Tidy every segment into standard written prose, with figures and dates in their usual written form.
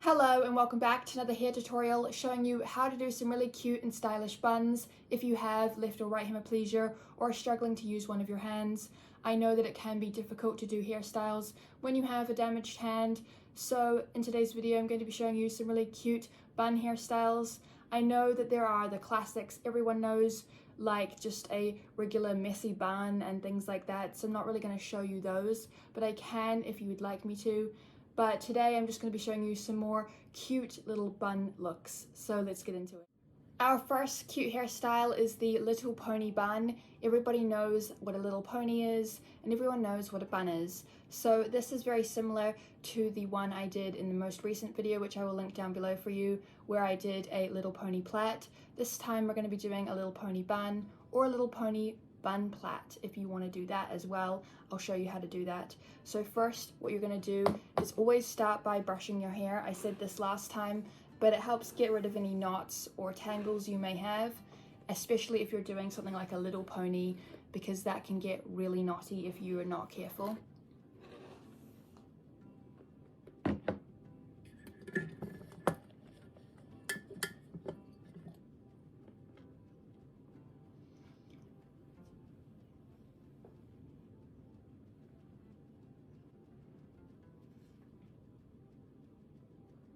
Hello and welcome back to another hair tutorial showing you how to do some really cute and stylish buns if you have left or right hemiplegia or are struggling to use one of your hands. I know that it can be difficult to do hairstyles when you have a damaged hand, so in today's video I'm going to be showing you some really cute bun hairstyles. I know that there are the classics everyone knows, like just a regular messy bun and things like that, so I'm not really going to show you those, but I can if you would like me to. But today I'm just going to be showing you some more cute little bun looks, so let's get into it. Our first cute hairstyle is the little pony bun. Everybody knows what a little pony is and everyone knows what a bun is. So this is very similar to the one I did in the most recent video, which I will link down below for you, where I did a little pony plait. This time we're going to be doing a little pony bun or a little pony bun plait. If you want to do that as well, I'll show you how to do that. So first, what you're going to do is always start by brushing your hair. I said this last time, but it helps get rid of any knots or tangles you may have, especially if you're doing something like a little pony, because that can get really knotty if you are not careful.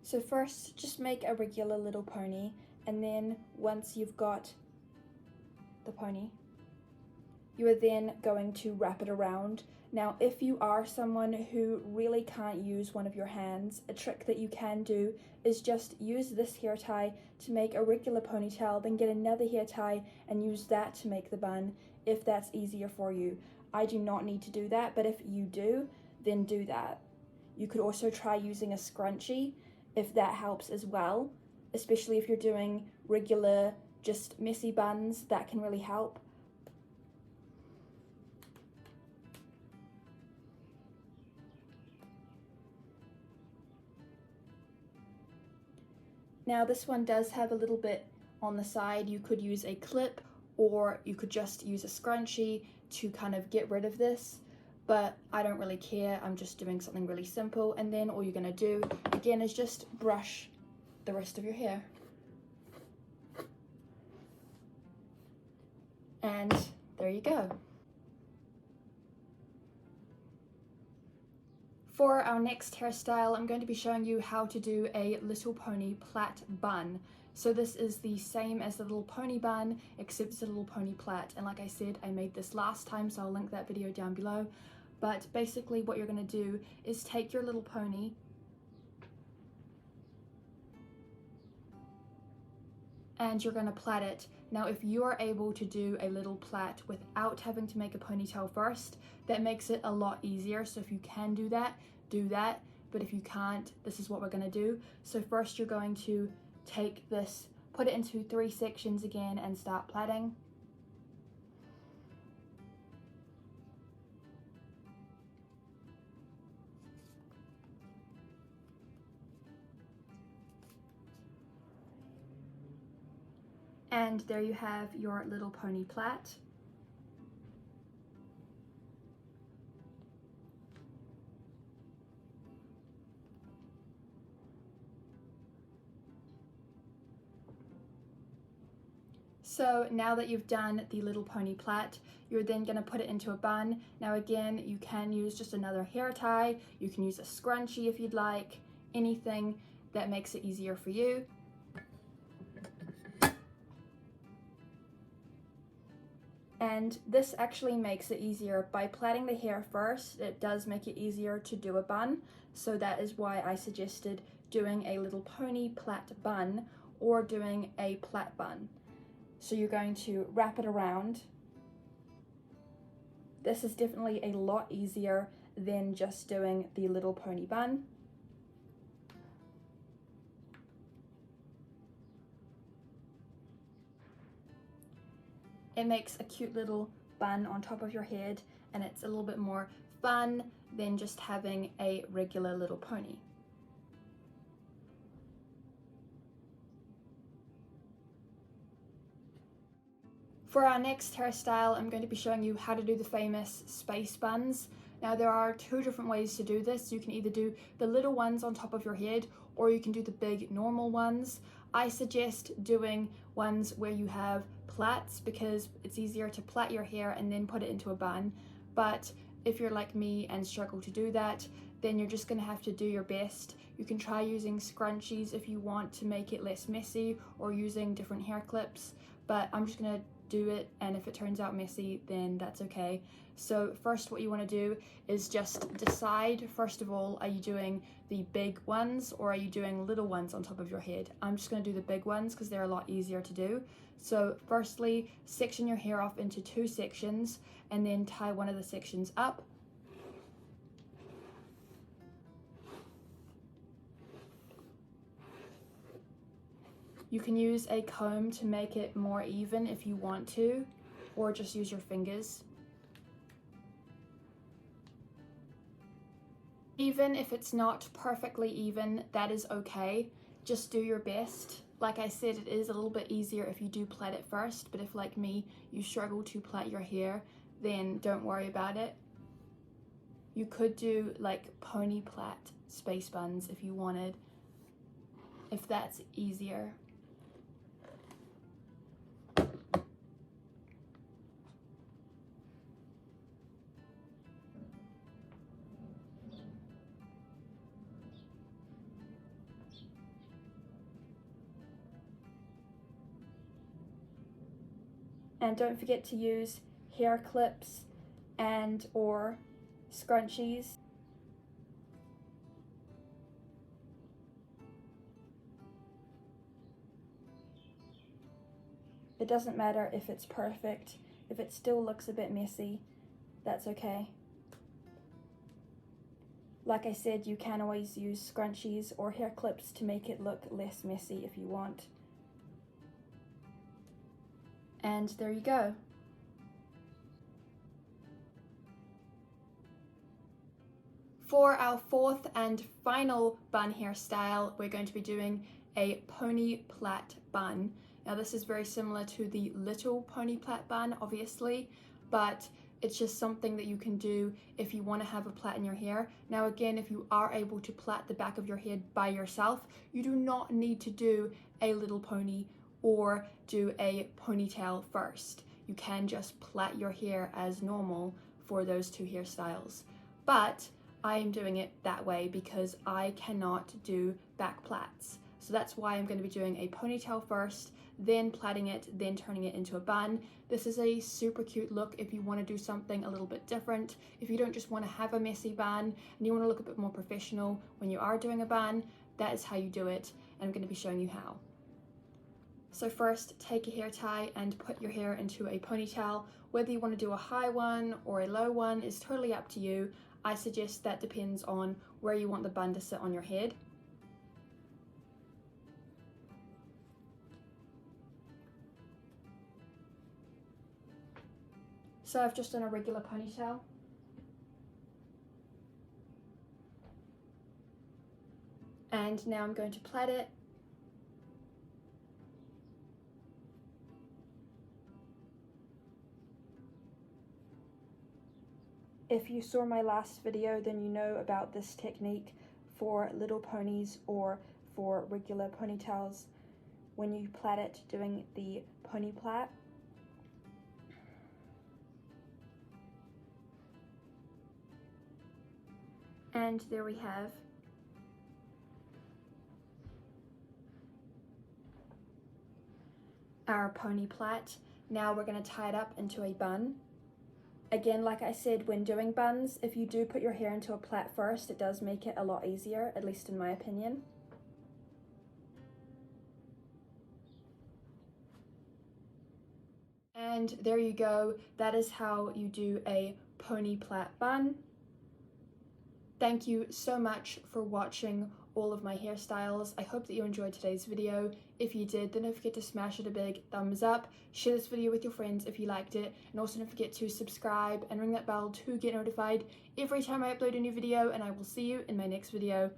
So first, just make a regular little pony, and then once you've got the pony, you are then going to wrap it around. Now, if you are someone who really can't use one of your hands, a trick that you can do is just use this hair tie to make a regular ponytail, then get another hair tie and use that to make the bun, if that's easier for you. I do not need to do that, but if you do, then do that. You could also try using a scrunchie if that helps as well, especially if you're doing regular, just messy buns, that can really help. Now this one does have a little bit on the side. You could use a clip or you could just use a scrunchie to kind of get rid of this, but I don't really care. I'm just doing something really simple, and then all you're going to do again is just brush the rest of your hair. And there you go. For our next hairstyle, I'm going to be showing you how to do a little pony plait bun. So this is the same as the little pony bun, except it's a little pony plait. And like I said, I made this last time, so I'll link that video down below. But basically what you're going to do is take your little pony and you're going to plait it. Now, if you are able to do a little plait without having to make a ponytail first, that makes it a lot easier. So if you can do that, do that. But if you can't, this is what we're going to do. So first you're going to take this, put it into 3 sections again and start plaiting. And there you have your little pony plait. So now that you've done the little pony plait, you're then going to put it into a bun. Now again, you can use just another hair tie, you can use a scrunchie if you'd like, anything that makes it easier for you. And this actually makes it easier. By plaiting the hair first, it does make it easier to do a bun. So that is why I suggested doing a little pony plait bun or doing a plait bun. So you're going to wrap it around. This is definitely a lot easier than just doing the little pony bun. It makes a cute little bun on top of your head, and it's a little bit more fun than just having a regular little pony. For our next hairstyle, I'm going to be showing you how to do the famous space buns. Now there are 2 different ways to do this. You can either do the little ones on top of your head, or you can do the big normal ones. I suggest doing ones where you have plaits because it's easier to plait your hair and then put it into a bun. But if you're like me and struggle to do that, then you're just gonna have to do your best. You can try using scrunchies if you want to make it less messy, or using different hair clips, but I'm just gonna do it, and if it turns out messy, then that's okay. So first, what you want to do is just decide, first of all, are you doing the big ones or are you doing little ones on top of your head? I'm just going to do the big ones because they're a lot easier to do. So firstly, section your hair off into 2 sections and then tie one of the sections up. You can use a comb to make it more even if you want to, or just use your fingers. Even if it's not perfectly even, that is okay. Just do your best. Like I said, it is a little bit easier if you do plait it first, but if, like me, you struggle to plait your hair, then don't worry about it. You could do like pony plait space buns if you wanted, if that's easier. And don't forget to use hair clips and or scrunchies. It doesn't matter if it's perfect. If it still looks a bit messy, that's okay. Like I said, you can always use scrunchies or hair clips to make it look less messy if you want. And there you go. For our 4th and final bun hairstyle, we're going to be doing a pony plait bun. Now this is very similar to the little pony plait bun, obviously, but it's just something that you can do if you want to have a plait in your hair. Now again, if you are able to plait the back of your head by yourself, you do not need to do a little pony or do a ponytail first. You can just plait your hair as normal for those 2 hairstyles. But I am doing it that way because I cannot do back plaits. So that's why I'm going to be doing a ponytail first, then plaiting it, then turning it into a bun. This is a super cute look if you want to do something a little bit different. If you don't just want to have a messy bun and you want to look a bit more professional when you are doing a bun, that is how you do it, and I'm going to be showing you how. So first, take a hair tie and put your hair into a ponytail. Whether you want to do a high one or a low one is totally up to you. I suggest that depends on where you want the bun to sit on your head. So I've just done a regular ponytail. And now I'm going to plait it. If you saw my last video, then you know about this technique for little ponies or for regular ponytails when you plait it, doing the pony plait. And there we have our pony plait. Now we're going to tie it up into a bun. Again, like I said, when doing buns, if you do put your hair into a plait first, it does make it a lot easier, at least in my opinion. And there you go. That is how you do a pony plait bun. Thank you so much for watching all of my hairstyles. I hope that you enjoyed today's video. If you did, then don't forget to smash it a big thumbs up. Share this video with your friends if you liked it. And also don't forget to subscribe and ring that bell to get notified every time I upload a new video. And I will see you in my next video.